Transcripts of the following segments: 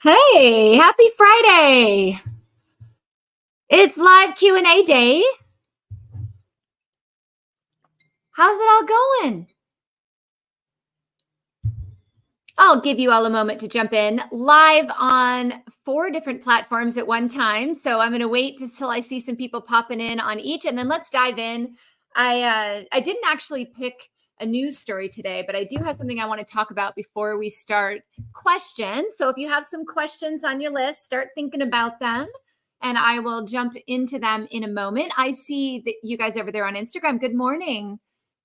Hey, happy Friday. It's live Q&A day. How's it all going? I'll give you all a moment to jump in live on 4 different platforms at one time. So I'm going to wait till I see some people popping in on each, and then let's dive in. I didn't actually pick a news story today, but I do have something I want to talk about before we start questions. So if you have some questions on your list, start thinking about them, and I will jump into them in a moment. I see that you guys over there on Instagram. Good morning.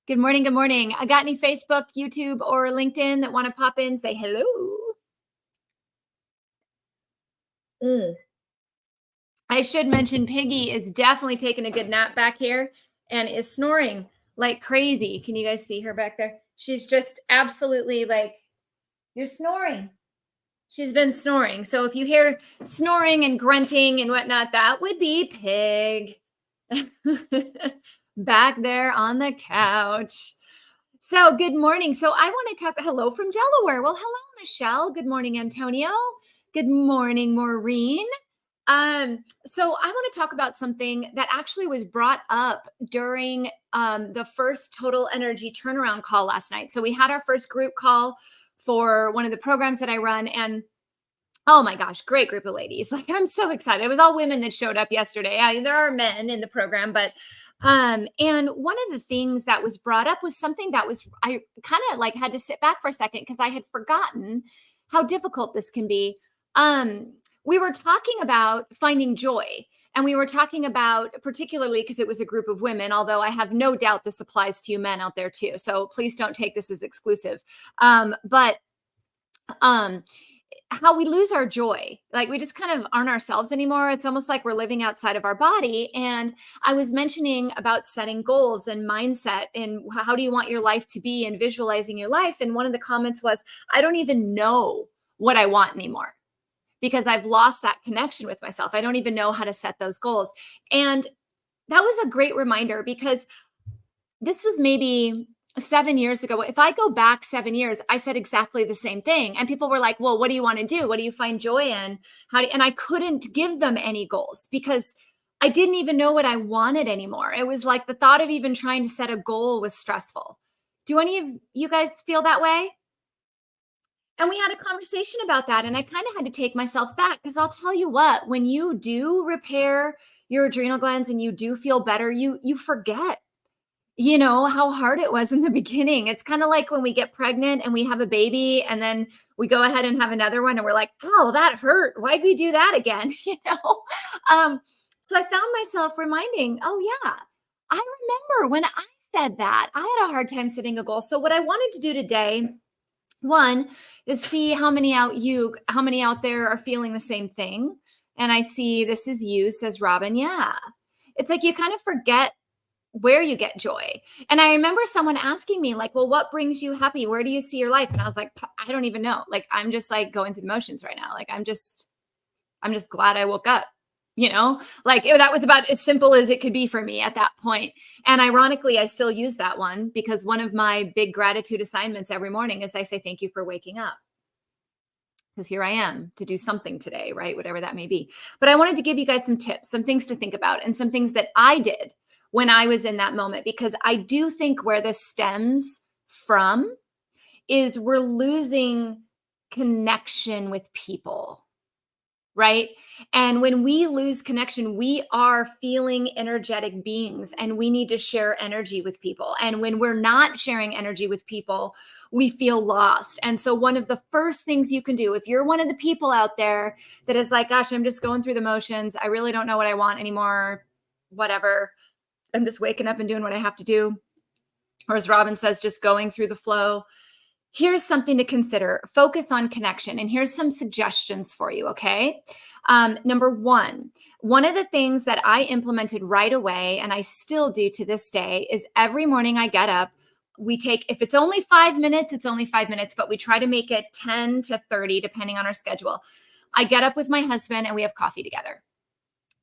Good morning. Good morning. I got any Facebook, YouTube, or LinkedIn that want to pop in, say hello? Mm. I should mention Piggy is definitely taking a good nap back here and is snoring like crazy. Can you guys see her back there? She's just absolutely like, you're snoring. She's been snoring. So if you hear snoring and grunting and whatnot, that would be Pig back there on the couch. So good morning. So I want to talk hello from Delaware. Well, hello, Michelle. Good morning, Antonio. Good morning, Maureen. So I want to talk about something that actually was brought up during the first Total Energy turnaround call last night. So we had our first group call for one of the programs that I run, and oh my gosh, great group of ladies. Like, I'm so excited. It was all women that showed up yesterday. There are men in the program, but and one of the things that was brought up was something that was, I kind of like had to sit back for a second because I had forgotten how difficult this can be. We were talking about finding joy, and we were talking about, particularly because it was a group of women, although I have no doubt this applies to you men out there too. So please don't take this as exclusive. But how we lose our joy. Like, we just kind of aren't ourselves anymore. It's almost like we're living outside of our body. And I was mentioning about setting goals and mindset and how do you want your life to be and visualizing your life. And one of the comments was, I don't even know what I want anymore because I've lost that connection with myself. I don't even know how to set those goals. And that was a great reminder because this was maybe 7 years ago. If I go back 7 years, I said exactly the same thing. And people were like, well, what do you want to do? What do you find joy in? And I couldn't give them any goals because I didn't even know what I wanted anymore. It was like the thought of even trying to set a goal was stressful. Do any of you guys feel that way? And we had a conversation about that. And I kind of had to take myself back because I'll tell you what, when you do repair your adrenal glands and you do feel better, you forget how hard it was in the beginning. It's kind of like when we get pregnant and we have a baby and then we go ahead and have another one and we're like, oh, that hurt. Why'd we do that again? So I found myself reminding, oh yeah, I remember when I said that. I had a hard time setting a goal. So what I wanted to do today, one, is see how many out there are feeling the same thing. And I see this is you, says Robin. Yeah. It's like you kind of forget where you get joy. And I remember someone asking me like, well, what brings you happy? Where do you see your life? And I was like, I don't even know. Like, I'm just like going through the motions right now. Like, I'm just glad I woke up, like that was about as simple as it could be for me at that point. And ironically, I still use that one because one of my big gratitude assignments every morning is I say, thank you for waking up. Because here I am to do something today, right? Whatever that may be. But I wanted to give you guys some tips, some things to think about, and some things that I did when I was in that moment, because I do think where this stems from is we're losing connection with people, right? And when we lose connection, we are feeling energetic beings and we need to share energy with people. And when we're not sharing energy with people, we feel lost. And so one of the first things you can do, if you're one of the people out there that is like, gosh, I'm just going through the motions, I really don't know what I want anymore, whatever, I'm just waking up and doing what I have to do. Or as Robin says, just going through the flow. Here's something to consider. Focus on connection. And here's some suggestions for you, okay? Number one of the things that I implemented right away, and I still do to this day, is every morning I get up, we take, if it's only 5 minutes, it's only 5 minutes, but we try to make it 10 to 30, depending on our schedule. I get up with my husband and we have coffee together.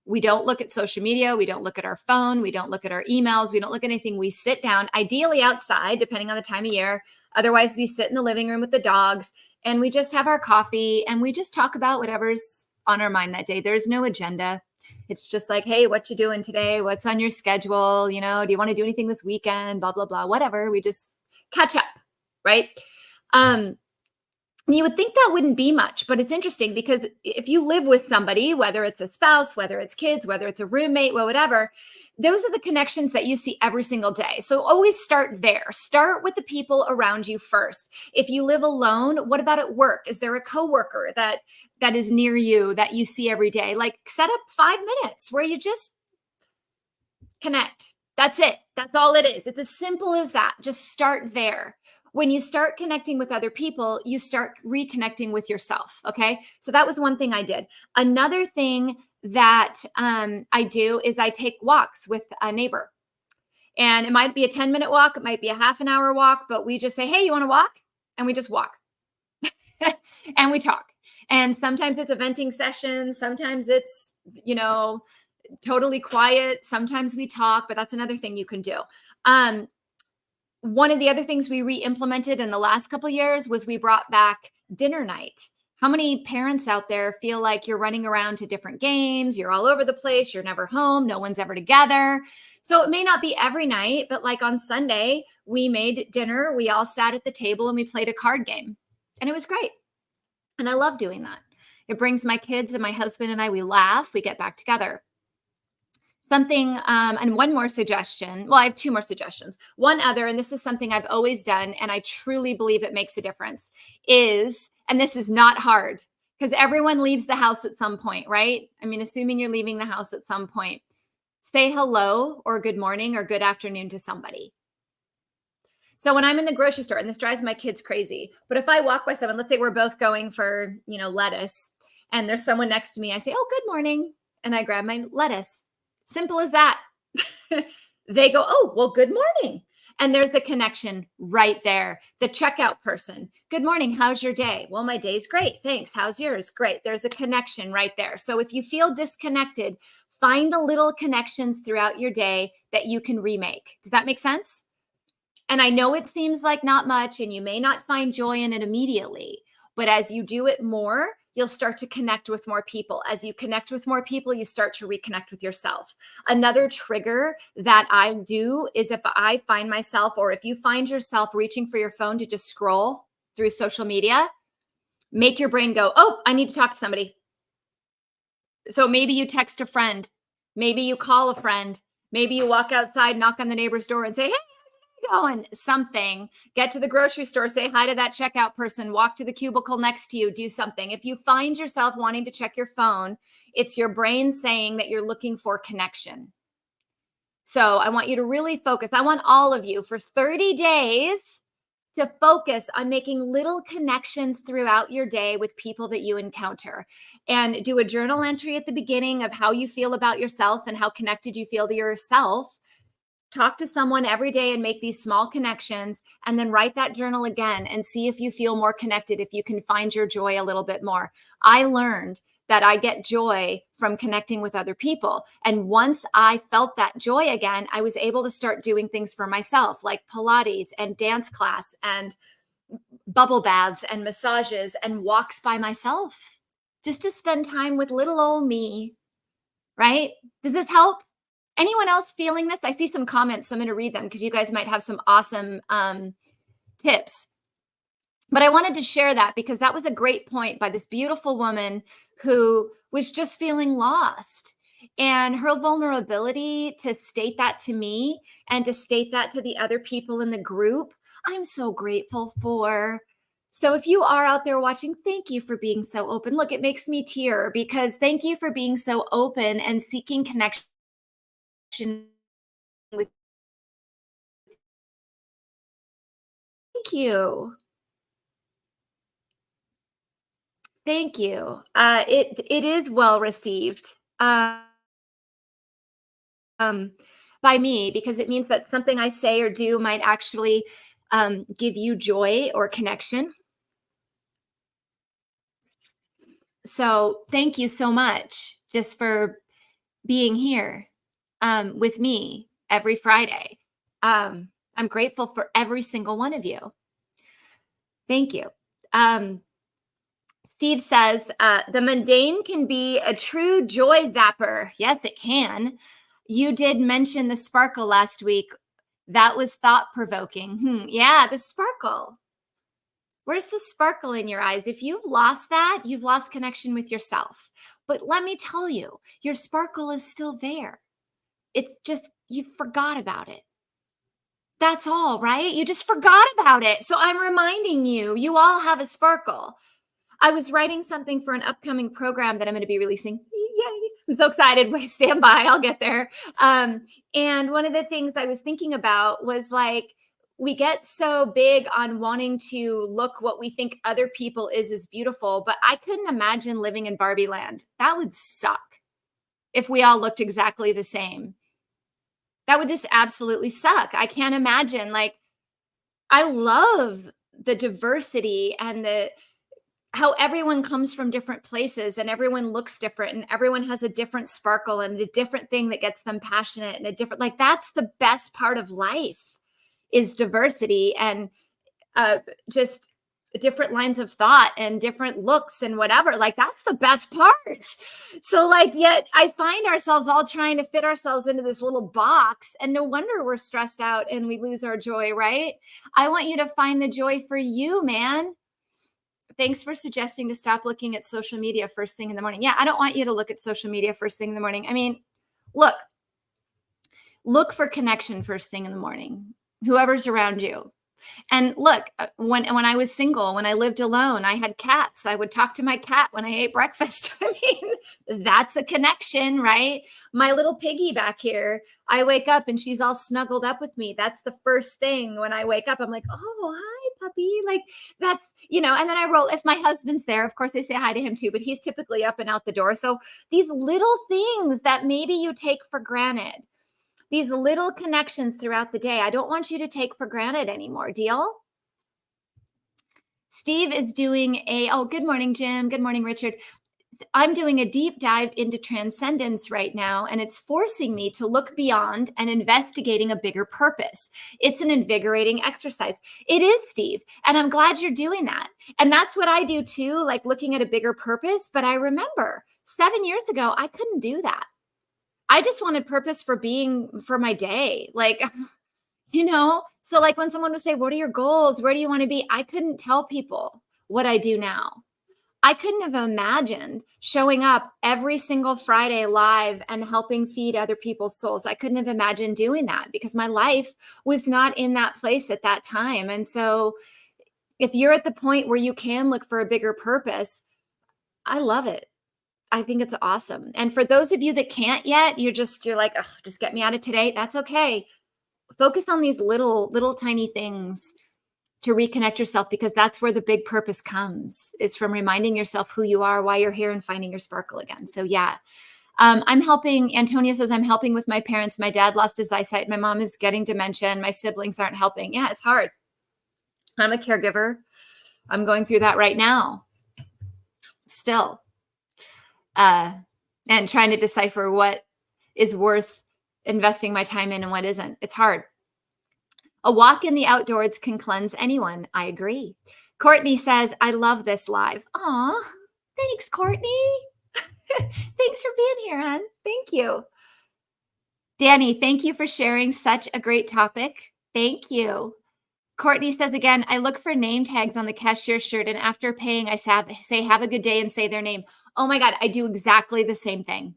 We don't look at social media. We don't look at our phone. We don't look at our emails. We don't look at anything. We sit down, ideally outside, depending on the time of year. Otherwise, we sit in the living room with the dogs and we just have our coffee and we just talk about whatever's on our mind that day. There's no agenda. It's just like, hey, what you doing today? What's on your schedule? You know, do you want to do anything this weekend? Blah, blah, blah, whatever. We just catch up, right? Um, you would think that wouldn't be much, but it's interesting because if you live with somebody, whether it's a spouse, whether it's kids, whether it's a roommate, well, whatever, those are the connections that you see every single day. So always start there. Start with the people around you first. If you live alone, what about at work? Is there a coworker that is near you that you see every day? Like set up 5 minutes where you just connect. That's it. That's all it is. It's as simple as that. Just start there. When you start connecting with other people, you start reconnecting with yourself. Okay. So that was one thing I did. Another thing that I do is I take walks with a neighbor. And it might be a 10-minute walk, it might be a half an hour walk, but we just say, hey, you want to walk? And we just walk and we talk. And sometimes it's a venting session. Sometimes it's, totally quiet. Sometimes we talk, but that's another thing you can do. One of the other things we re-implemented in the last couple of years was we brought back dinner night. How many parents out there feel like you're running around to different games, you're all over the place, you're never home, no one's ever together? So it may not be every night, but like on Sunday, we made dinner, we all sat at the table and we played a card game. And it was great. And I love doing that. It brings my kids and my husband and I, we laugh, we get back together. Something, and one more suggestion. Well, I have two more suggestions. One other, and this is something I've always done, and I truly believe it makes a difference, is, and this is not hard, because everyone leaves the house at some point, right? I mean, assuming you're leaving the house at some point, say hello or good morning or good afternoon to somebody. So when I'm in the grocery store, and this drives my kids crazy, but if I walk by someone, let's say we're both going for, lettuce, and there's someone next to me, I say, oh, good morning, and I grab my lettuce. Simple as that. They go, oh, well, good morning. And there's the connection right there. The checkout person, good morning. How's your day? Well, my day's great. Thanks. How's yours? Great. There's a connection right there. So if you feel disconnected, find the little connections throughout your day that you can remake. Does that make sense? And I know it seems like not much and you may not find joy in it immediately, but as you do it more, you'll start to connect with more people. As you connect with more people, you start to reconnect with yourself. Another trigger that I do is if I find myself, or if you find yourself reaching for your phone to just scroll through social media, make your brain go, oh, I need to talk to somebody. So maybe you text a friend, maybe you call a friend, maybe you walk outside, knock on the neighbor's door and say, hey, going something, get to the grocery store, say hi to that checkout person, walk to the cubicle next to you, do something. If you find yourself wanting to check your phone, it's your brain saying that you're looking for connection. So I want you to really focus. I want all of you for 30 days to focus on making little connections throughout your day with people that you encounter, and do a journal entry at the beginning of how you feel about yourself and how connected you feel to yourself. Talk to someone every day and make these small connections, and then write that journal again and see if you feel more connected, if you can find your joy a little bit more. I learned that I get joy from connecting with other people. And once I felt that joy again, I was able to start doing things for myself, like Pilates and dance class and bubble baths and massages and walks by myself, just to spend time with little old me, right? Does this help? Anyone else feeling this? I see some comments, so I'm going to read them because you guys might have some awesome tips. But I wanted to share that because that was a great point by this beautiful woman who was just feeling lost. And her vulnerability to state that to me and to state that to the other people in the group, I'm so grateful for. So if you are out there watching, thank you for being so open. Look, it makes me tear because thank you for being so open and seeking connection with. Thank you. Thank you. It is well received um, by me because it means that something I say or do might actually give you joy or connection. So thank you so much just for being here with me every Friday. I'm grateful for every single one of you. Thank you. Steve says, the mundane can be a true joy zapper. Yes, it can. You did mention the sparkle last week. That was thought provoking. Yeah, the sparkle. Where's the sparkle in your eyes? If you've lost that, you've lost connection with yourself. But let me tell you, your sparkle is still there. It's just you forgot about it. That's all, right? You just forgot about it. So I'm reminding you, you all have a sparkle. I was writing something for an upcoming program that I'm going to be releasing. Yay. I'm so excited. Wait, stand by. I'll get there. And one of the things I was thinking about was like, we get so big on wanting to look what we think other people is beautiful, but I couldn't imagine living in Barbie land. That would suck if we all looked exactly the same. That would just absolutely suck. I can't imagine. Like, I love the diversity and the how everyone comes from different places and everyone looks different and everyone has a different sparkle and a different thing that gets them passionate and a different, like, that's the best part of life is diversity and just different lines of thought and different looks and whatever. Like, that's the best part. So like, yet I find ourselves all trying to fit ourselves into this little box, and no wonder we're stressed out and we lose our joy, right? I want you to find the joy for you, man. Thanks for suggesting to stop looking at social media first thing in the morning. Yeah, I don't want you to look at social media first thing in the morning. I mean, look for connection first thing in the morning, whoever's around you. And look, when I was single, when I lived alone, I had cats. I would talk to my cat when I ate breakfast. I mean, that's a connection, right? My little piggy back here, I wake up and she's all snuggled up with me. That's the first thing when I wake up. I'm like, oh, hi, puppy. Like, that's, and then I roll. If my husband's there, of course, I say hi to him too, but he's typically up and out the door. So these little things that maybe you take for granted, these little connections throughout the day, I don't want you to take for granted anymore. Deal? Steve is doing good morning, Jim. Good morning, Richard. I'm doing a deep dive into transcendence right now, and it's forcing me to look beyond and investigating a bigger purpose. It's an invigorating exercise. It is, Steve. And I'm glad you're doing that. And that's what I do too, like looking at a bigger purpose. But I remember 7 years ago, I couldn't do that. I just wanted purpose for my day. Like, so like when someone would say, what are your goals? Where do you want to be? I couldn't tell people what I do now. I couldn't have imagined showing up every single Friday live and helping feed other people's souls. I couldn't have imagined doing that because my life was not in that place at that time. And so if you're at the point where you can look for a bigger purpose, I love it. I think it's awesome. And for those of you that can't yet, you're like, ugh, just get me out of today. That's okay. Focus on these little tiny things to reconnect yourself, because that's where the big purpose comes, is from reminding yourself who you are, why you're here, and finding your sparkle again. So yeah, I'm helping. Antonio says, I'm helping with my parents. My dad lost his eyesight. My mom is getting dementia and my siblings aren't helping. Yeah, it's hard. I'm a caregiver. I'm going through that right now still. And trying to decipher what is worth investing my time in and what isn't. It's hard. A walk in the outdoors can cleanse anyone. I agree. Courtney says, I love this live. Aw, thanks, Courtney. Thanks for being here, hon. Thank you. Danny, thank you for sharing such a great topic. Thank you. Courtney says again, I look for name tags on the cashier shirt, and after paying, I say, have a good day, and say their name. Oh my God, I do exactly the same thing.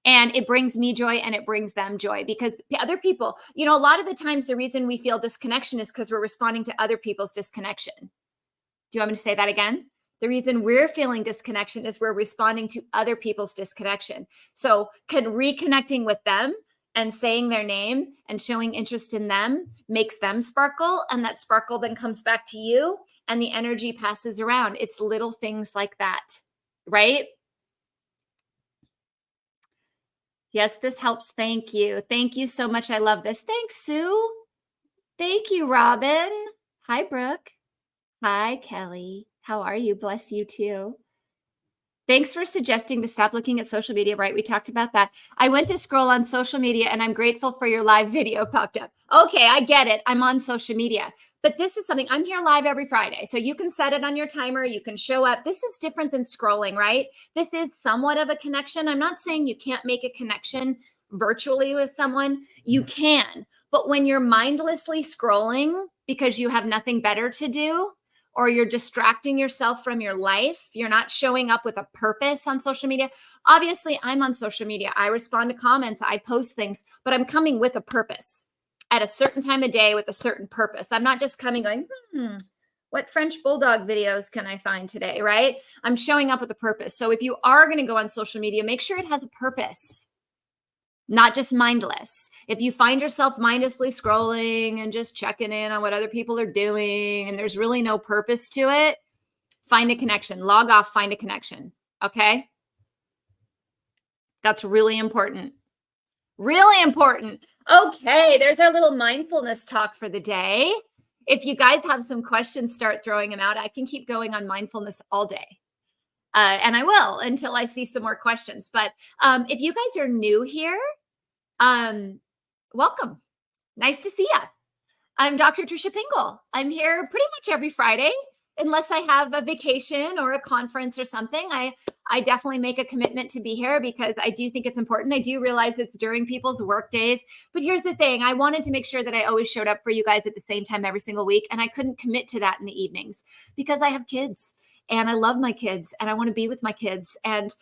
And it brings me joy and it brings them joy, because other people, a lot of the times the reason we feel disconnection is because we're responding to other people's disconnection. Do you want me to say that again? The reason we're feeling disconnection is we're responding to other people's disconnection. So reconnecting with them and saying their name and showing interest in them makes them sparkle, and that sparkle then comes back to you and the energy passes around. It's little things like that, right? Yes, this helps. Thank you. Thank you so much. I love this. Thanks, Sue. Thank you, Robin. Hi, Brooke. Hi, Kelly. How are you? Bless you too. Thanks for suggesting to stop looking at social media, right? We talked about that. I went to scroll on social media and I'm grateful for your live video popped up. Okay, I get it. I'm on social media. But this is something I'm here live every Friday. So you can set it on your timer, you can show up. This is different than scrolling, right? This is somewhat of a connection. I'm not saying you can't make a connection virtually with someone. You can. But when you're mindlessly scrolling because you have nothing better to do, or you're distracting yourself from your life, you're not showing up with a purpose on social media. Obviously, I'm on social media. I respond to comments, I post things, but I'm coming with a purpose at a certain time of day with a certain purpose. I'm not just coming going, what French bulldog videos can I find today, right? I'm showing up with a purpose. So if you are going to go on social media, make sure it has a purpose, not just mindless. If you find yourself mindlessly scrolling and just checking in on what other people are doing and there's really no purpose to it, find a connection. Log off, find a connection. Okay? That's really important. Really important. Okay, there's our little mindfulness talk for the day. If you guys have some questions, start throwing them out. I can keep going on mindfulness all day. And I will until I see some more questions. But if you guys are new here, welcome. Nice to see you. I'm Dr. Tricia Pingle. I'm here pretty much every Friday, unless I have a vacation or a conference or something. I definitely make a commitment to be here because I do think it's important. I do realize it's during people's work days. But here's the thing. I wanted to make sure that I always showed up for you guys at the same time every single week. And I couldn't commit to that in the evenings because I have kids. And I love my kids and I want to be with my kids. And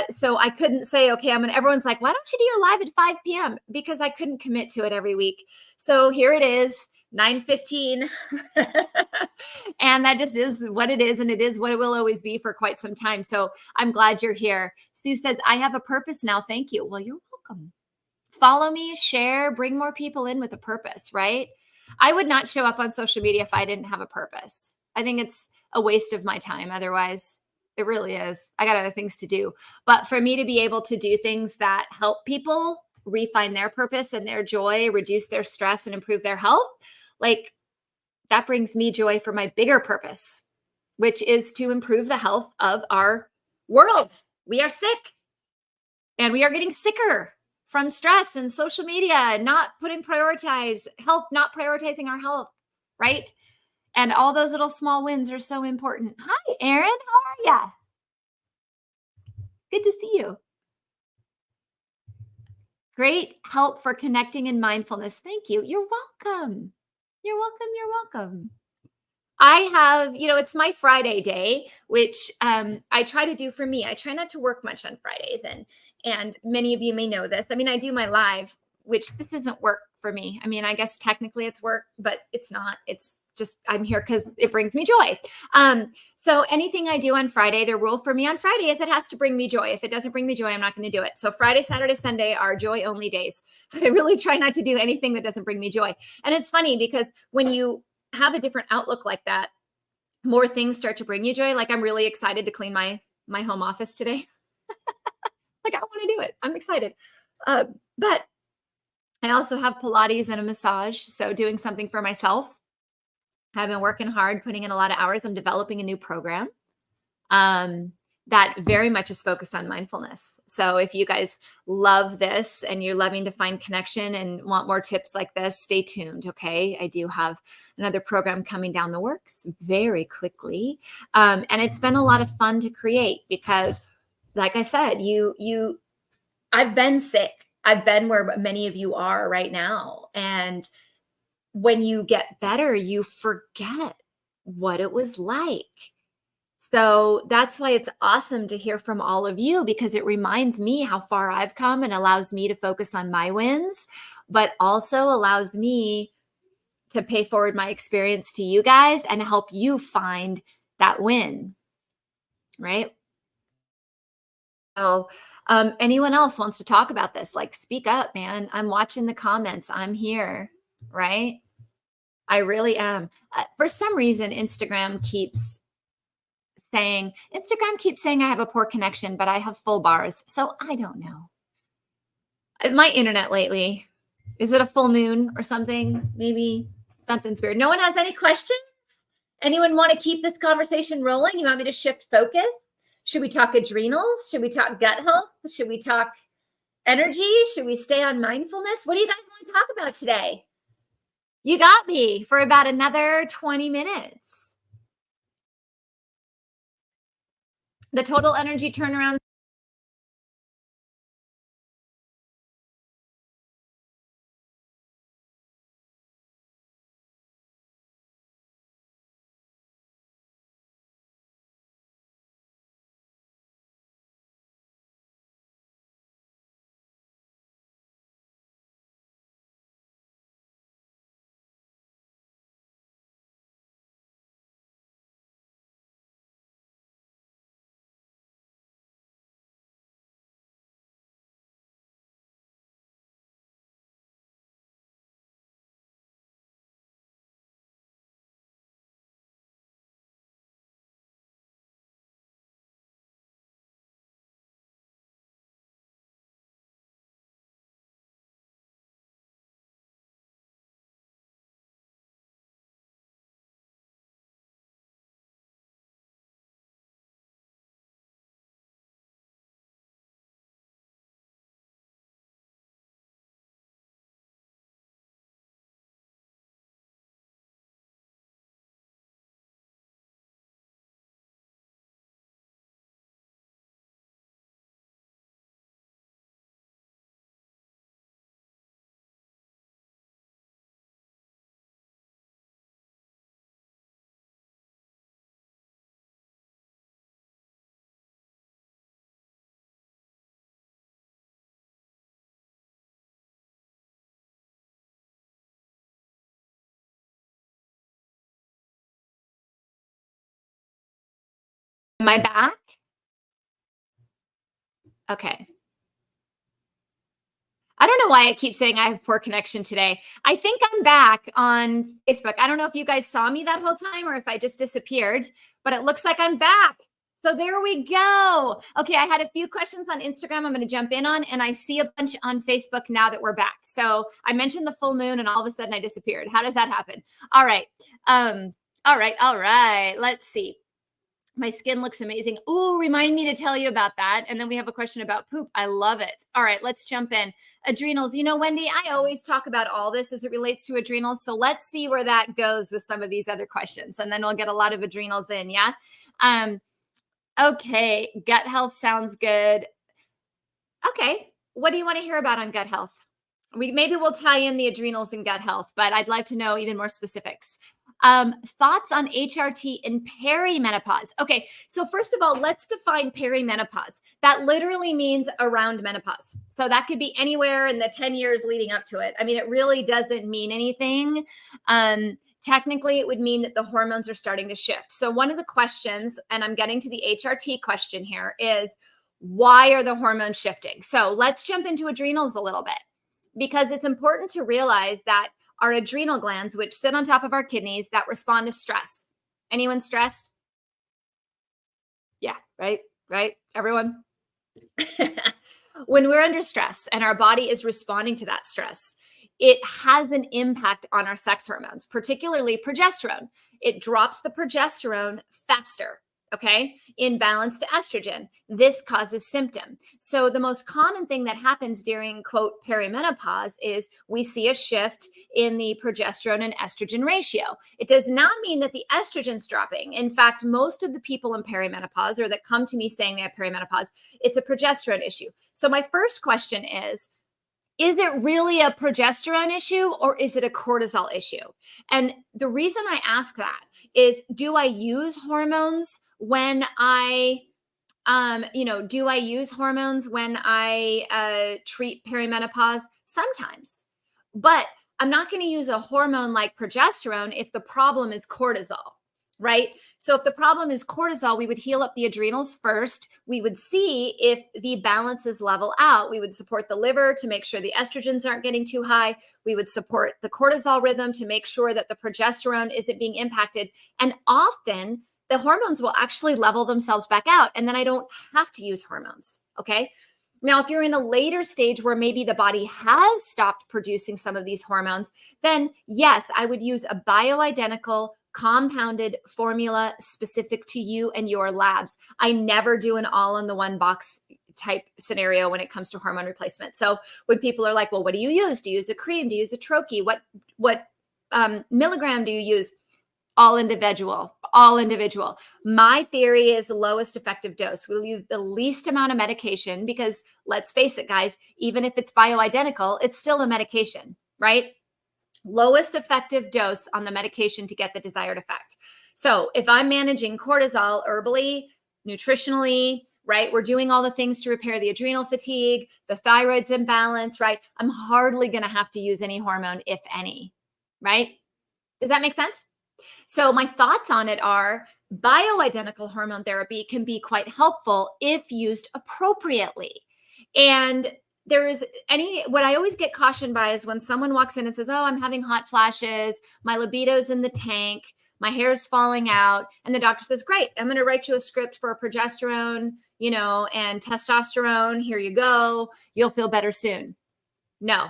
so I couldn't say, okay, everyone's like, why don't you do your live at 5 p.m.? Because I couldn't commit to it every week. So here it is, 9:15. And that just is what it is. And it is what it will always be for quite some time. So I'm glad you're here. Sue says, I have a purpose now. Thank you. Well, you're welcome. Follow me, share, bring more people in with a purpose, right? I would not show up on social media if I didn't have a purpose. I think it's a waste of my time. Otherwise, it really is. I got other things to do. But for me to be able to do things that help people refine their purpose and their joy, reduce their stress and improve their health, like that brings me joy for my bigger purpose, which is to improve the health of our world. We are sick and we are getting sicker from stress and social media, not prioritizing our health, right? And all those little small wins are so important. Hi, Erin. How are ya? Good to see you. Great help for connecting and mindfulness. Thank you. You're welcome. You're welcome. You're welcome. I have, it's my Friday day, which I try to do for me. I try not to work much on Fridays. And many of you may know this. I do my live, which this isn't work for me. I guess technically it's work, but it's not. It's just, I'm here because it brings me joy. So anything I do on Friday, the rule for me on Friday is it has to bring me joy. If it doesn't bring me joy, I'm not going to do it. So Friday, Saturday, Sunday are joy only days. I really try not to do anything that doesn't bring me joy. And it's funny because when you have a different outlook like that, more things start to bring you joy. Like I'm really excited to clean my home office today. Like I want to do it. I'm excited. But I also have Pilates and a massage. So doing something for myself. I've been working hard, putting in a lot of hours. I'm developing a new program that very much is focused on mindfulness. So if you guys love this and you're loving to find connection and want more tips like this, stay tuned. Okay. I do have another program coming down the works very quickly. And it's been a lot of fun to create because like I said, I've been sick. I've been where many of you are right now. And when you get better, you forget what it was like. So that's why it's awesome to hear from all of you because it reminds me how far I've come and allows me to focus on my wins, but also allows me to pay forward my experience to you guys and help you find that win, right? So anyone else wants to talk about this, like speak up, man. I'm watching the comments. I'm here, right? I really am. For some reason, Instagram keeps saying I have a poor connection, but I have full bars. So I don't know. My internet lately, is it a full moon or something? Maybe something's weird. No one has any questions? Anyone want to keep this conversation rolling? You want me to shift focus? Should we talk adrenals? Should we talk gut health? Should we talk energy? Should we stay on mindfulness? What do you guys want to talk about today? You got me for about another 20 minutes. The total energy turnaround. Am I back? Okay. I don't know why I keep saying I have poor connection today. I think I'm back on Facebook. I don't know if you guys saw me that whole time or if I just disappeared, but it looks like I'm back. So there we go. Okay, I had a few questions on Instagram I'm going to jump in on, and I see a bunch on Facebook now that we're back. So I mentioned the full moon, and all of a sudden I disappeared. How does that happen? All right. All right. Let's see. My skin looks amazing. Ooh, remind me to tell you about that. And then we have a question about poop. I love it. All right, let's jump in. Adrenals. You know, Wendy, I always talk about all this as it relates to adrenals. So let's see where that goes with some of these other questions. And then we'll get a lot of adrenals in. Yeah. Okay. Gut health sounds good. Okay. What do you want to hear about on gut health? Maybe we'll tie in the adrenals and gut health, but I'd like to know even more specifics. Thoughts on HRT in perimenopause. Okay, so first of all, let's define perimenopause. That literally means around menopause. So that could be anywhere in the 10 years leading up to it. I mean, it really doesn't mean anything. Technically, it would mean that the hormones are starting to shift. So one of the questions, and I'm getting to the HRT question here, is why are the hormones shifting? So let's jump into adrenals a little bit, because it's important to realize that our adrenal glands, which sit on top of our kidneys, that respond to stress. Anyone stressed? Yeah, right? Everyone? When we're under stress and our body is responding to that stress, it has an impact on our sex hormones, particularly progesterone. It drops the progesterone faster. Okay, in balance to estrogen. This causes symptom. So the most common thing that happens during, quote, perimenopause is we see a shift in the progesterone and estrogen ratio. It does not mean that the estrogen's dropping. In fact, most of the people in perimenopause, or that come to me saying they have perimenopause, it's a progesterone issue. So my first question is it really a progesterone issue or is it a cortisol issue? And the reason I ask that is, do I use hormones when I, do I use hormones when I treat perimenopause? Sometimes, but I'm not going to use a hormone like progesterone if the problem is cortisol, right? So if the problem is cortisol, we would heal up the adrenals first. We would see if the balances level out. We would support the liver to make sure the estrogens aren't getting too high. We would support the cortisol rhythm to make sure that the progesterone isn't being impacted. And often the hormones will actually level themselves back out. And then I don't have to use hormones. Okay. Now, if you're in a later stage where maybe the body has stopped producing some of these hormones, then yes, I would use a bioidentical compounded formula specific to you and your labs. I never do an all in the one box type scenario when it comes to hormone replacement. So when people are like, well, what do you use? Do you use a cream? Do you use a troche? What milligram do you use? All individual, all individual. My theory is lowest effective dose. We'll use the least amount of medication because let's face it, guys, even if it's bioidentical, it's still a medication, right? Lowest effective dose on the medication to get the desired effect. So if I'm managing cortisol herbally, nutritionally, right, we're doing all the things to repair the adrenal fatigue, the thyroid's imbalance, right? I'm hardly going to have to use any hormone, if any, right? Does that make sense? So my thoughts on it are bioidentical hormone therapy can be quite helpful if used appropriately. And what I always get cautioned by is when someone walks in and says, oh, I'm having hot flashes, my libido's in the tank, my hair's falling out. And the doctor says, great, I'm going to write you a script for progesterone, and testosterone. Here you go. You'll feel better soon. No.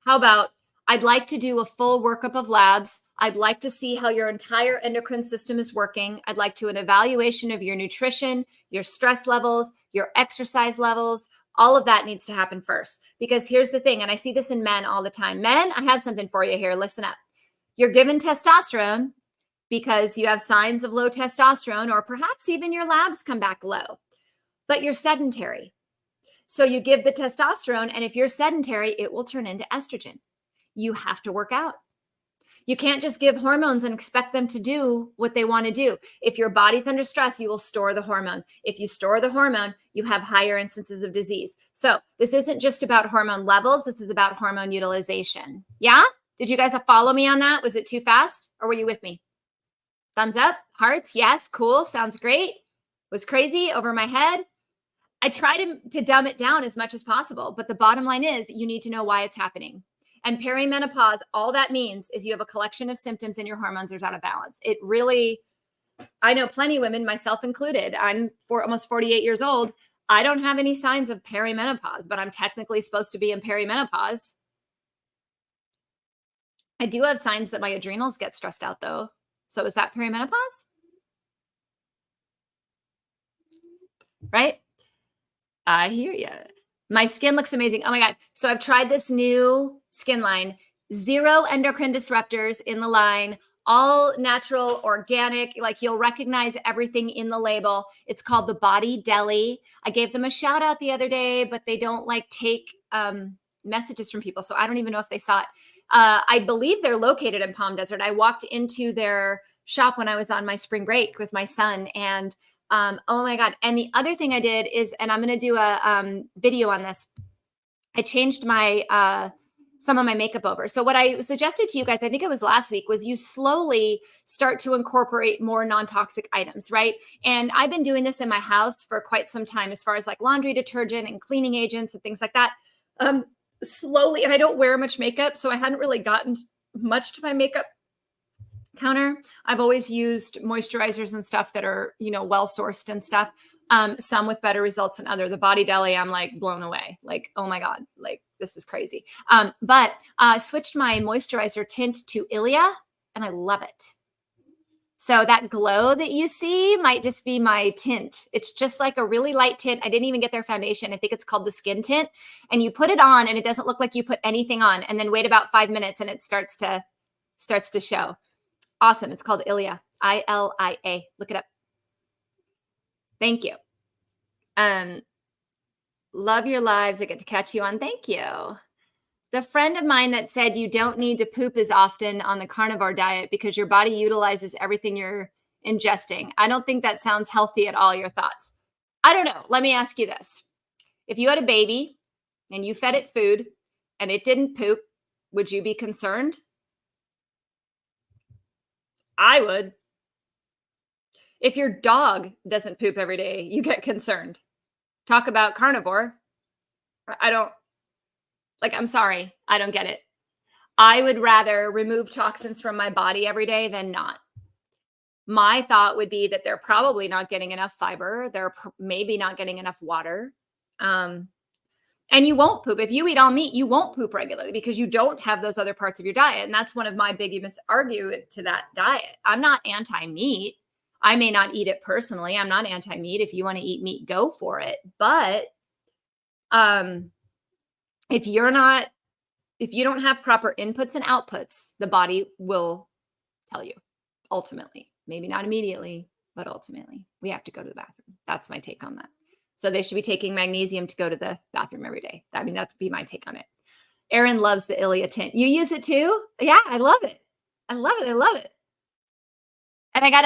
How about I'd like to do a full workup of labs. I'd like to see how your entire endocrine system is working. I'd like to an evaluation of your nutrition, your stress levels, your exercise levels. All of that needs to happen first. Because here's the thing, and I see this in men all the time. Men, I have something for you here. Listen up. You're given testosterone because you have signs of low testosterone, or perhaps even your labs come back low, but you're sedentary. So you give the testosterone, and if you're sedentary, it will turn into estrogen. You have to work out. You can't just give hormones and expect them to do what they want to do. If your body's under stress, you will store the hormone. If you store the hormone, you have higher instances of disease. So this isn't just about hormone levels. This is about hormone utilization. Yeah? Did you guys follow me on that? Was it too fast or were you with me? Thumbs up, hearts. Yes. Cool. Sounds great. Was crazy over my head. I try to dumb it down as much as possible, but the bottom line is you need to know why it's happening. And perimenopause, all that means is you have a collection of symptoms and your hormones are out of balance. It really, I know plenty of women, myself included. I'm almost 48 years old. I don't have any signs of perimenopause, but I'm technically supposed to be in perimenopause. I do have signs that my adrenals get stressed out though. So is that perimenopause? Right? I hear you. My skin looks amazing. Oh my God. So I've tried this new skin line, 0 endocrine disruptors in the line, all natural, organic, like you'll recognize everything in the label. It's called the Body Deli. I gave them a shout out the other day, but they don't take messages from people. So I don't even know if they saw it. I believe they're located in Palm Desert. I walked into their shop when I was on my spring break with my son, and oh my God. And the other thing I did is, and I'm going to do a video on this. I changed my, some of my makeup over. So what I suggested to you guys, I think it was last week, was you slowly start to incorporate more non-toxic items, right? And I've been doing this in my house for quite some time, as far as like laundry detergent and cleaning agents and things like that. Slowly, and I don't wear much makeup, so I hadn't really gotten much to my makeup counter. I've always used moisturizers and stuff that are, well sourced and stuff. Some with better results than other. The Body Deli, I'm like blown away. Like, oh my God, like this is crazy. But I switched my moisturizer tint to Ilia, and I love it. So that glow that you see might just be my tint. It's just like a really light tint. I didn't even get their foundation. I think it's called the skin tint. And you put it on and it doesn't look like you put anything on, and then wait about 5 minutes and it starts to show. Awesome. It's called Ilia, Ilia. Look it up. Thank you. Love your lives. I get to catch you on. Thank you. The friend of mine that said you don't need to poop as often on the carnivore diet because your body utilizes everything you're ingesting. I don't think that sounds healthy at all. Your thoughts? I don't know. Let me ask you this. If you had a baby and you fed it food and it didn't poop, would you be concerned? I would. If your dog doesn't poop every day, you get concerned. Talk about carnivore. I'm sorry. I don't get it. I would rather remove toxins from my body every day than not. My thought would be that they're probably not getting enough fiber. They're maybe not getting enough water. And you won't poop. If you eat all meat, you won't poop regularly because you don't have those other parts of your diet. And that's one of my biggest arguments to that diet. I'm not anti-meat. I may not eat it personally. I'm not anti-meat. If you want to eat meat, go for it. But if you don't have proper inputs and outputs, the body will tell you ultimately. Maybe not immediately, but ultimately. We have to go to the bathroom. That's my take on that. So they should be taking magnesium to go to the bathroom every day. I mean, that's be my take on it. Erin loves the Ilia tint. You use it too? Yeah, I love it. I love it. I love it. And I got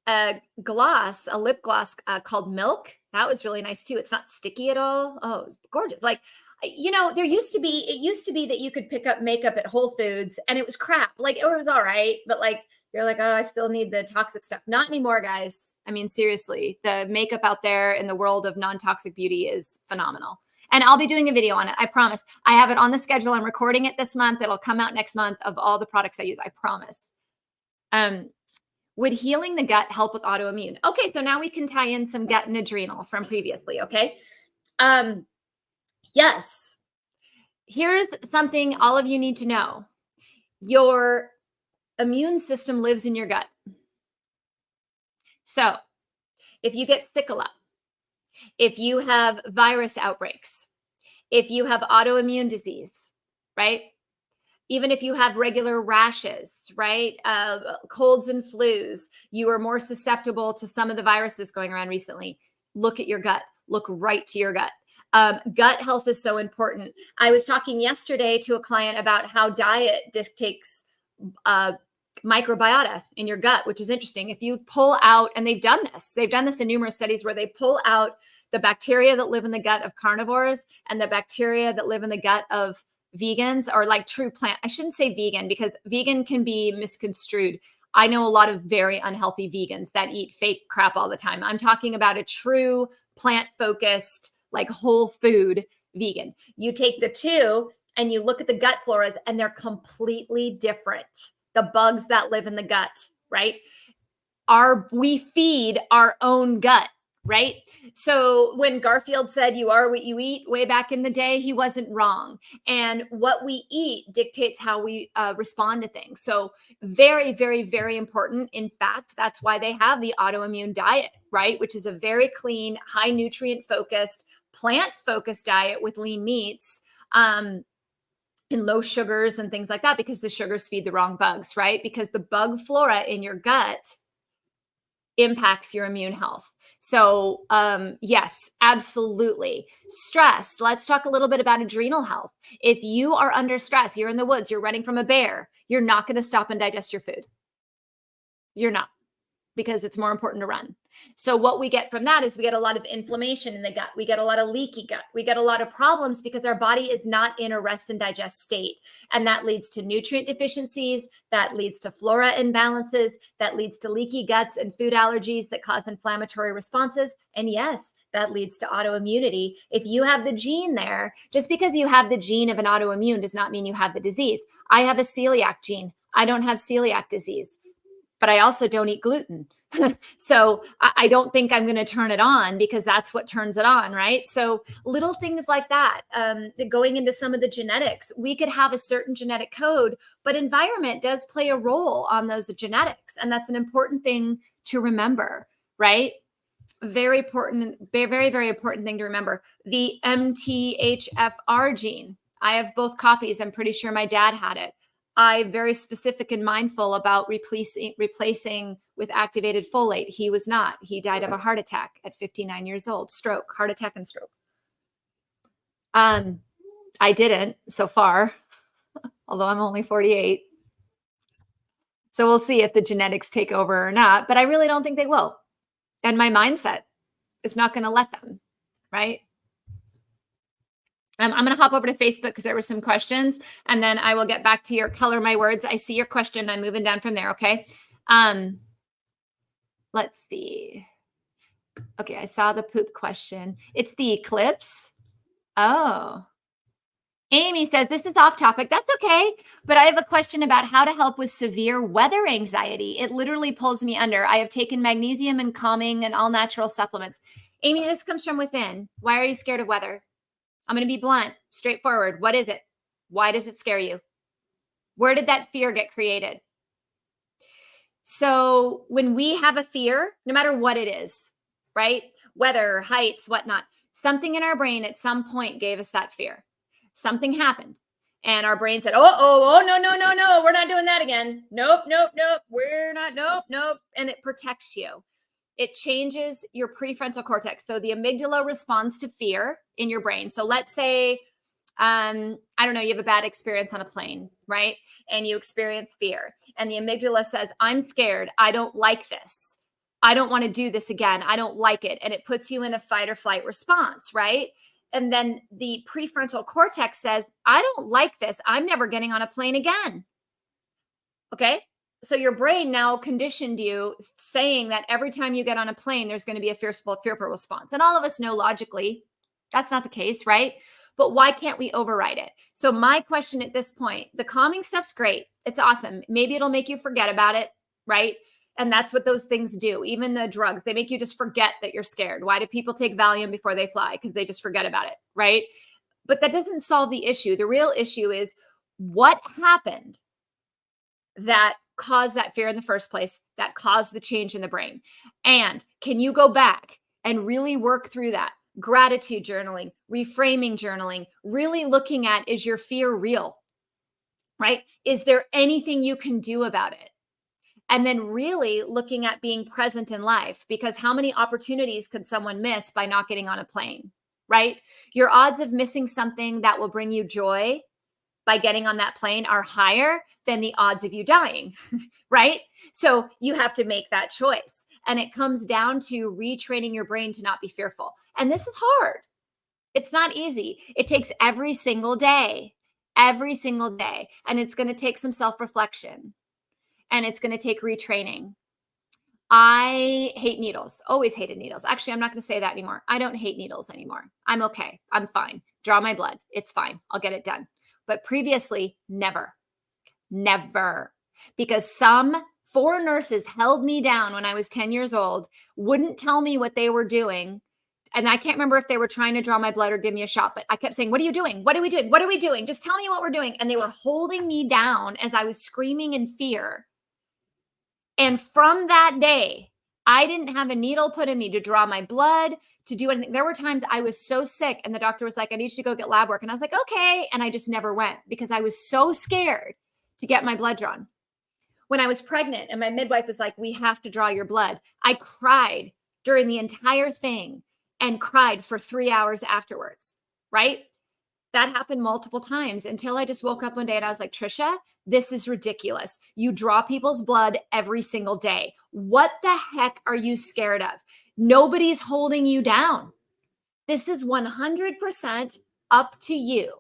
a lip gloss called Milk. That was really nice too. It's not sticky at all. Oh, it was gorgeous. Like, it used to be that you could pick up makeup at Whole Foods and it was crap. Like, it was all right, but like, you're like, oh, I still need the toxic stuff. Not anymore, guys. I mean, seriously, the makeup out there in the world of non-toxic beauty is phenomenal. And I'll be doing a video on it. I promise. I have it on the schedule. I'm recording it this month. It'll come out next month of all the products I use. I promise. Would healing the gut help with autoimmune? Okay, so now we can tie in some gut and adrenal from previously, okay? Yes. Here's something all of you need to know. Your immune system lives in your gut. So if you get sick a lot, if you have virus outbreaks, if you have autoimmune disease, right? Even if you have regular rashes, right? Colds and flus, you are more susceptible to some of the viruses going around recently. Look at your gut. Look right to your gut. Gut health is so important. I was talking yesterday to a client about how diet dictates microbiota in your gut, which is interesting. If you pull out, and they've done this in numerous studies where they pull out the bacteria that live in the gut of carnivores and the bacteria that live in the gut of vegans, or like true plant. I shouldn't say vegan because vegan can be misconstrued. I know a lot of very unhealthy vegans that eat fake crap all the time. I'm talking about a true plant-focused, like whole food vegan. You take the two and you look at the gut floras and they're completely different. The bugs that live in the gut, right? We feed our own gut, right? So when Garfield said, you are what you eat way back in the day, he wasn't wrong. And what we eat dictates how we respond to things. So very, very, very important. In fact, that's why they have the autoimmune diet, right? Which is a very clean, high nutrient focused, plant focused diet with lean meats. And low sugars and things like that, because the sugars feed the wrong bugs, right? Because the bug flora in your gut impacts your immune health. So yes, absolutely. Stress. Let's talk a little bit about adrenal health. If you are under stress, you're in the woods, you're running from a bear, you're not going to stop and digest your food. You're not, because it's more important to run. So what we get from that is we get a lot of inflammation in the gut. We get a lot of leaky gut. We get a lot of problems because our body is not in a rest and digest state. And that leads to nutrient deficiencies. That leads to flora imbalances. That leads to leaky guts and food allergies that cause inflammatory responses. And yes, that leads to autoimmunity. If you have the gene there, just because you have the gene of an autoimmune does not mean you have the disease. I have a celiac gene. I don't have celiac disease, but I also don't eat gluten. So I don't think I'm going to turn it on because that's what turns it on, right? So little things like that, going into some of the genetics, we could have a certain genetic code, but environment does play a role on those genetics. And that's an important thing to remember, right? Very important, very, very important thing to remember. The MTHFR gene, I have both copies. I'm pretty sure my dad had it. I'm very specific and mindful about replacing with activated folate. He was not. He died of a heart attack at 59 years old. Heart attack and stroke. I didn't so far, although I'm only 48. So we'll see if the genetics take over or not, but I really don't think they will. And my mindset is not going to let them, right? I'm going to hop over to Facebook because there were some questions, and then I will get back to your color my words. I see your question. I'm moving down from there. Okay. Let's see. Okay. I saw the poop question. It's the eclipse. Oh, Amy says, this is off topic. That's okay. But I have a question about how to help with severe weather anxiety. It literally pulls me under. I have taken magnesium and calming and all natural supplements. Amy, this comes from within. Why are you scared of weather? I'm going to be blunt, straightforward. What is it? Why does it scare you? Where did that fear get created? So when we have a fear, no matter what it is, right? Weather, heights, whatnot, something in our brain at some point gave us that fear. Something happened. And our brain said, oh, no, no, no, no, we're not doing that again. Nope, nope, nope, we're not, nope, nope. And it protects you. It changes your prefrontal cortex. So the amygdala responds to fear in your brain. So let's say, I don't know, you have a bad experience on a plane, right? And you experience fear. And the amygdala says, I'm scared. I don't like this. I don't want to do this again. I don't like it. And it puts you in a fight or flight response, right? And then the prefrontal cortex says, I don't like this. I'm never getting on a plane again. Okay. So your brain now conditioned you saying that every time you get on a plane, there's going to be a fearful response. And all of us know logically that's not the case, right? But why can't we override it? So my question at this point, the calming stuff's great. It's awesome. Maybe it'll make you forget about it, right? And that's what those things do. Even the drugs, they make you just forget that you're scared. Why do people take Valium before they fly? Because they just forget about it, right? But that doesn't solve the issue. The real issue is what happened that caused that fear in the first place, that caused the change in the brain. And can you go back and really work through that? Gratitude journaling, reframing journaling, really looking at, is your fear real, right? Is there anything you can do about it? And then really looking at being present in life, because how many opportunities could someone miss by not getting on a plane, right? Your odds of missing something that will bring you joy by getting on that plane are higher than the odds of you dying, right? So you have to make that choice. And it comes down to retraining your brain to not be fearful. And this is hard. It's not easy. It takes every single day. And it's going to take some self-reflection. And it's going to take retraining. I hate needles, always hated needles. Actually, I'm not going to say that anymore. I don't hate needles anymore. I'm okay. I'm fine. Draw my blood. It's fine. I'll get it done. But previously, never, because some 4 nurses held me down when I was 10 years old, wouldn't tell me what they were doing. And I can't remember if they were trying to draw my blood or give me a shot, but I kept saying, what are you doing? What are we doing? What are we doing? Just tell me what we're doing. And they were holding me down as I was screaming in fear. And from that day, I didn't have a needle put in me to draw my blood, to do anything. There were times I was so sick and the doctor was like, I need you to go get lab work. And I was like, okay. And I just never went because I was so scared to get my blood drawn. When I was pregnant and my midwife was like, we have to draw your blood, I cried during the entire thing and cried for 3 hours afterwards, right? That happened multiple times until I just woke up one day and I was like, Trisha, this is ridiculous. You draw people's blood every single day. What the heck are you scared of? Nobody's holding you down. This is 100% up to you.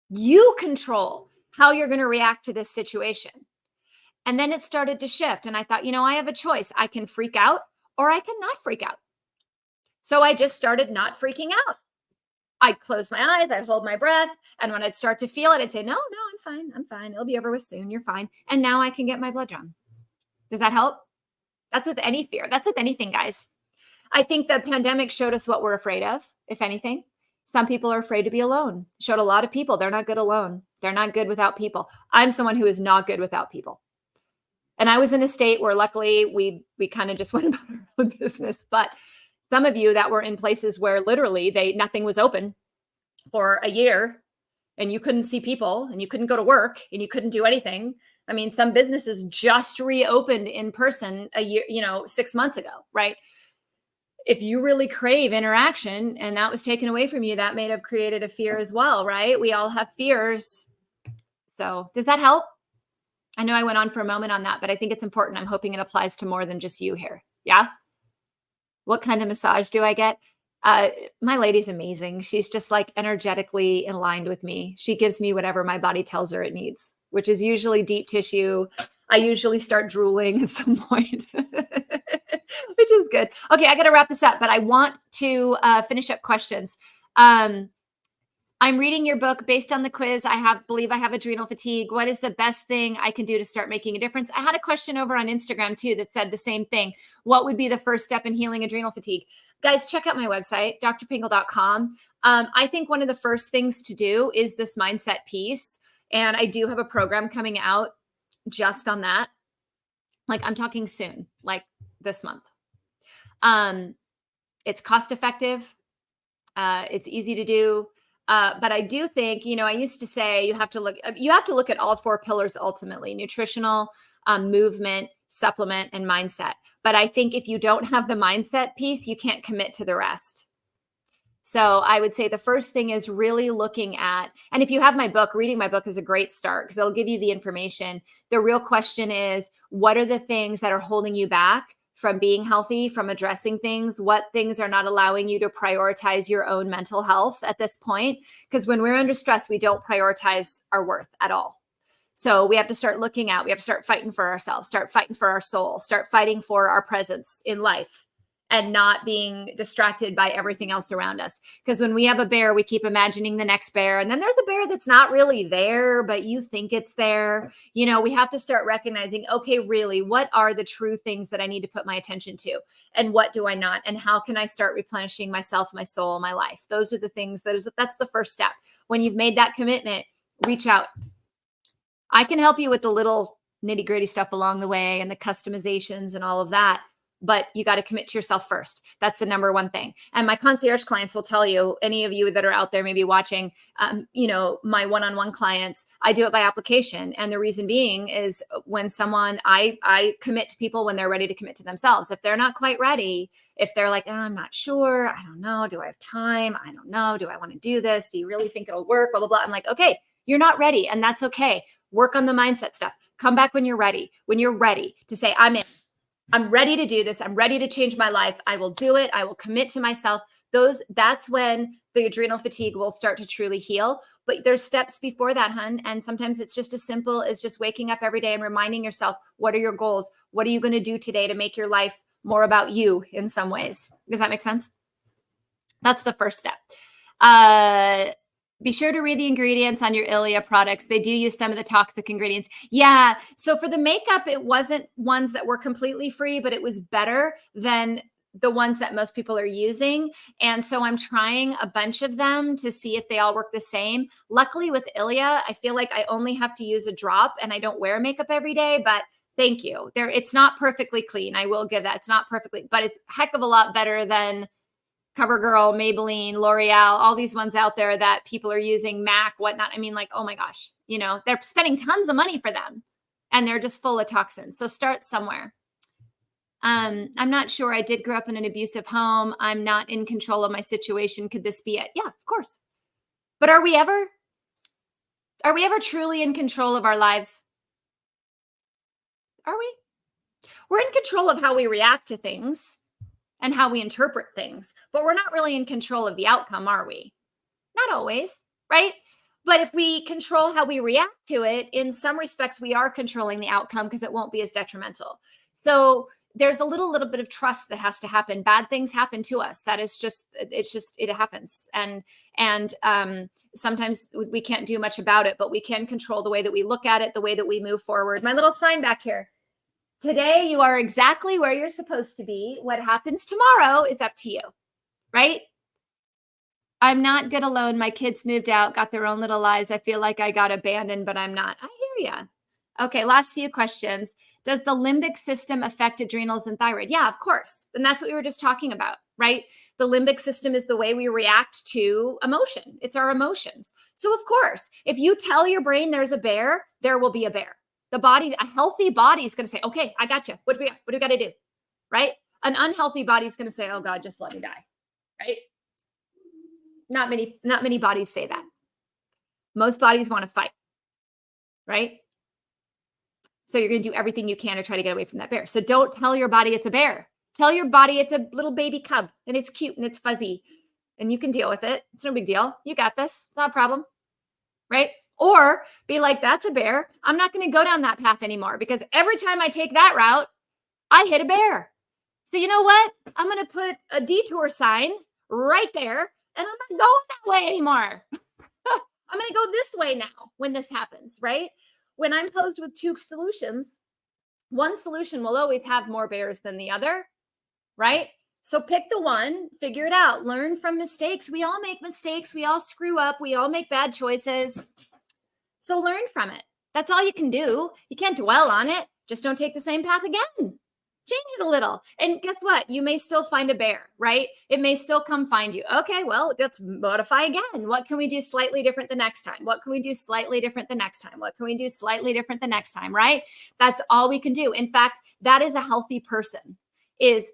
You control how you're going to react to this situation. And then it started to shift. And I thought, I have a choice. I can freak out or I can not freak out. So I just started not freaking out. I'd close my eyes, I'd hold my breath. And when I'd start to feel it, I'd say, no, I'm fine. It'll be over with soon. You're fine. And now I can get my blood drawn. Does that help? That's with any fear. That's with anything, guys. I think the pandemic showed us what we're afraid of, if anything. Some people are afraid to be alone. Showed a lot of people they're not good alone. They're not good without people. I'm someone who is not good without people. And I was in a state where luckily we kind of just went about our own business. But some of you that were in places where literally nothing was open for a year and you couldn't see people and you couldn't go to work and you couldn't do anything. I mean, some businesses just reopened in person a year, 6 months ago, right? If you really crave interaction and that was taken away from you, that may have created a fear as well, right? We all have fears. So does that help? I know I went on for a moment on that, but I think it's important. I'm hoping it applies to more than just you here. Yeah. What kind of massage do I get? My lady's amazing. She's just like energetically aligned with me. She gives me whatever my body tells her it needs, which is usually deep tissue. I usually start drooling at some point, which is good. Okay, I got to wrap this up, but I want to finish up questions. I'm reading your book based on the quiz. I believe I have adrenal fatigue. What is the best thing I can do to start making a difference? I had a question over on Instagram too that said the same thing. What would be the first step in healing adrenal fatigue? Guys, check out my website, drpingle.com. I think one of the first things to do is this mindset piece. And I do have a program coming out just on that. Like I'm talking soon, like this month. It's cost effective. It's easy to do. But I do think, I used to say you have to look at all four pillars ultimately: nutritional, movement, supplement, and mindset. But I think if you don't have the mindset piece, you can't commit to the rest. So I would say the first thing is really looking at, and if you have my book, reading my book is a great start because it'll give you the information. The real question is, what are the things that are holding you back from being healthy, from addressing things? What things are not allowing you to prioritize your own mental health at this point? Because when we're under stress, we don't prioritize our worth at all. So we have to start we have to start fighting for ourselves, start fighting for our soul, start fighting for our presence in life, and not being distracted by everything else around us. Because when we have a bear, we keep imagining the next bear. And then there's a bear that's not really there, but you think it's there. We have to start recognizing, okay, really, what are the true things that I need to put my attention to? And what do I not? And how can I start replenishing myself, my soul, my life? Those are the things that's the first step. When you've made that commitment, reach out. I can help you with the little nitty gritty stuff along the way and the customizations and all of that. But you got to commit to yourself first. That's the number one thing. And my concierge clients will tell you, any of you that are out there maybe watching, my one-on-one clients, I do it by application. And the reason being is when I commit to people when they're ready to commit to themselves. If they're not quite ready, if they're like, I'm not sure, I don't know, do I have time? I don't know, do I want to do this? Do you really think it'll work? Blah, blah, blah. I'm like, okay, you're not ready. And that's okay. Work on the mindset stuff. Come back when you're ready. When you're ready to say, I'm ready to do this. I'm ready to change my life. I will do it. I will commit to myself. That's when the adrenal fatigue will start to truly heal. But there's steps before that, hun. And sometimes it's just as simple as just waking up every day and reminding yourself, what are your goals? What are you going to do today to make your life more about you in some ways? Does that make sense? That's the first step. Be sure to read the ingredients on your Ilia products. They do use some of the toxic ingredients. Yeah. So for the makeup, it wasn't ones that were completely free, but it was better than the ones that most people are using. And so I'm trying a bunch of them to see if they all work the same. Luckily with Ilia, I feel like I only have to use a drop and I don't wear makeup every day, but thank you. It's not perfectly clean. I will give that. It's not perfectly, but it's a heck of a lot better than CoverGirl, Maybelline, L'Oreal, all these ones out there that people are using, MAC, whatnot. I mean, like, oh my gosh, they're spending tons of money for them and they're just full of toxins. So start somewhere. I'm not sure. I did grow up in an abusive home. I'm not in control of my situation. Could this be it? Yeah, of course. But are we ever truly in control of our lives? Are we? We're in control of how we react to things and how we interpret things, but we're not really in control of the outcome, are we? Not always, right? But if we control how we react to it, in some respects, we are controlling the outcome because it won't be as detrimental. So there's a little bit of trust that has to happen. Bad things happen to us. That is it happens. And sometimes we can't do much about it, but we can control the way that we look at it, the way that we move forward. My little sign back here. Today, you are exactly where you're supposed to be. What happens tomorrow is up to you, right? I'm not good alone. My kids moved out, got their own little lives. I feel like I got abandoned, but I'm not. I hear you. Okay, last few questions. Does the limbic system affect adrenals and thyroid? Yeah, of course. And that's what we were just talking about, right? The limbic system is the way we react to emotion. It's our emotions. So of course, if you tell your brain there's a bear, there will be a bear. A healthy body is going to say, okay, I got you. What do we got to do? Right? An unhealthy body is going to say, oh God, just let me die. Right? Not many bodies say that. Most bodies want to fight. Right? So you're going to do everything you can to try to get away from that bear. So don't tell your body it's a bear. Tell your body it's a little baby cub and it's cute and it's fuzzy and you can deal with it. It's no big deal. You got this. It's not a problem. Right? Or be like, that's a bear. I'm not going to go down that path anymore because every time I take that route, I hit a bear. So you know what? I'm going to put a detour sign right there and I'm not going that way anymore. I'm going to go this way now when this happens, right? When I'm posed with two solutions, one solution will always have more bears than the other, right? So pick the one, figure it out, learn from mistakes. We all make mistakes. We all screw up. We all make bad choices. So learn from it. That's all you can do. You can't dwell on it. Just don't take the same path again. Change it a little. And guess what? You may still find a bear, right? It may still come find you. Okay, well, let's modify again. What can we do slightly different the next time? What can we do slightly different the next time? What can we do slightly different the next time, right? That's all we can do. In fact, that is a healthy person, is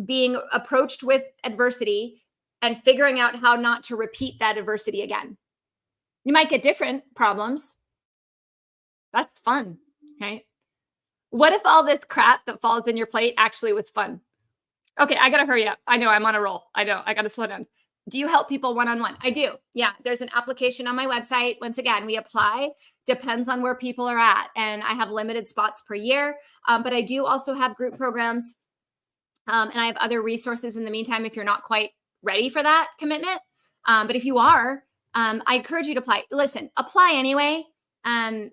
being approached with adversity and figuring out how not to repeat that adversity again. You might get different problems. That's fun, right? What if all this crap that falls in your plate actually was fun? Okay, I got to hurry up. I know I'm on a roll. I know I got to slow down. Do you help people one-on-one? I do. Yeah, there's an application on my website. Once again, we apply, depends on where people are at. And I have limited spots per year. But I do also have group programs. And I have other resources in the meantime if you're not quite ready for that commitment. But if you are, I encourage you to apply. Listen, apply anyway.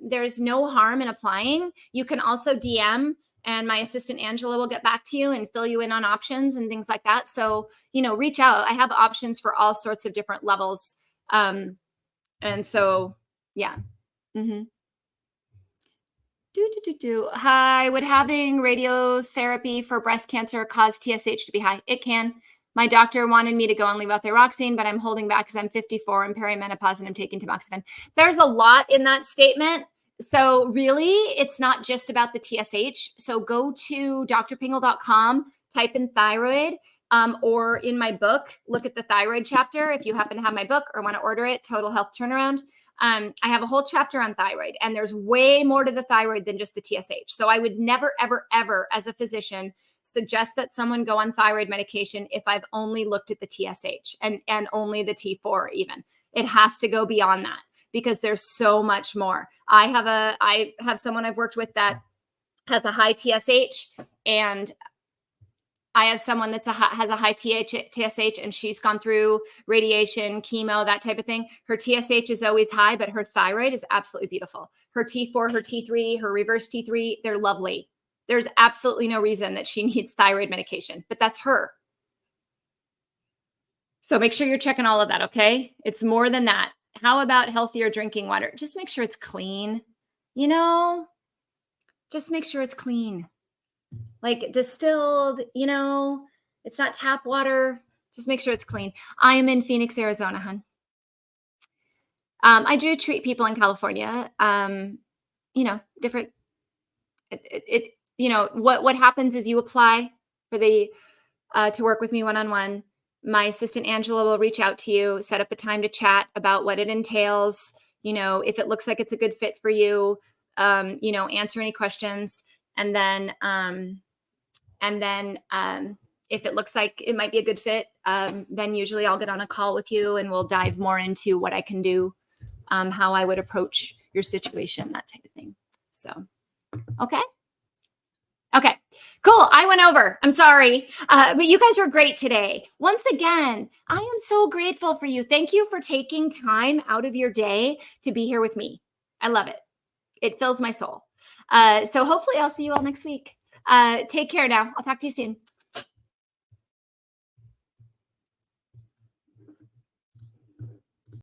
There's no harm in applying. You can also DM, and my assistant Angela will get back to you and fill you in on options and things like that. So, reach out. I have options for all sorts of different levels. And so, yeah. Mm-hmm. Hi, would having radiotherapy for breast cancer cause TSH to be high? It can. My doctor wanted me to go and leave out thyroxine, but I'm holding back because I'm 54 and perimenopause and I'm taking tamoxifen. There's a lot in that statement. So really, it's not just about the TSH. So go to drpingle.com, type in thyroid, or in my book, look at the thyroid chapter. If you happen to have my book or want to order it, Total Health Turnaround. I have a whole chapter on thyroid, and there's way more to the thyroid than just the TSH. So I would never, ever, ever, as a physician, suggest that someone go on thyroid medication if I've only looked at the TSH and only the T4 even. It has to go beyond that because there's so much more. I have someone I've worked with that has a high TSH, and I have someone has a high TSH, and she's gone through radiation, chemo, that type of thing. Her TSH is always high, but her thyroid is absolutely beautiful. Her T4, her T3, her reverse T3, they're lovely. There's absolutely no reason that she needs thyroid medication, but that's her. So make sure you're checking all of that, okay? It's more than that. How about healthier drinking water? Just make sure it's clean. Just make sure it's clean. Like distilled, it's not tap water. Just make sure it's clean. I am in Phoenix, Arizona, hon. I do treat people in California. Different. What happens is you apply for to work with me one-on-one. My assistant Angela will reach out to you, set up a time to chat about what it entails. If it looks like it's a good fit for you, answer any questions, and then if it looks like it might be a good fit, then usually I'll get on a call with you and we'll dive more into what I can do, how I would approach your situation, that type of thing. So, okay. Okay, cool. I went over. I'm sorry. But you guys were great today. Once again, I am so grateful for you. Thank you for taking time out of your day to be here with me. I love it. It fills my soul. So hopefully I'll see you all next week. Take care now. I'll talk to you soon.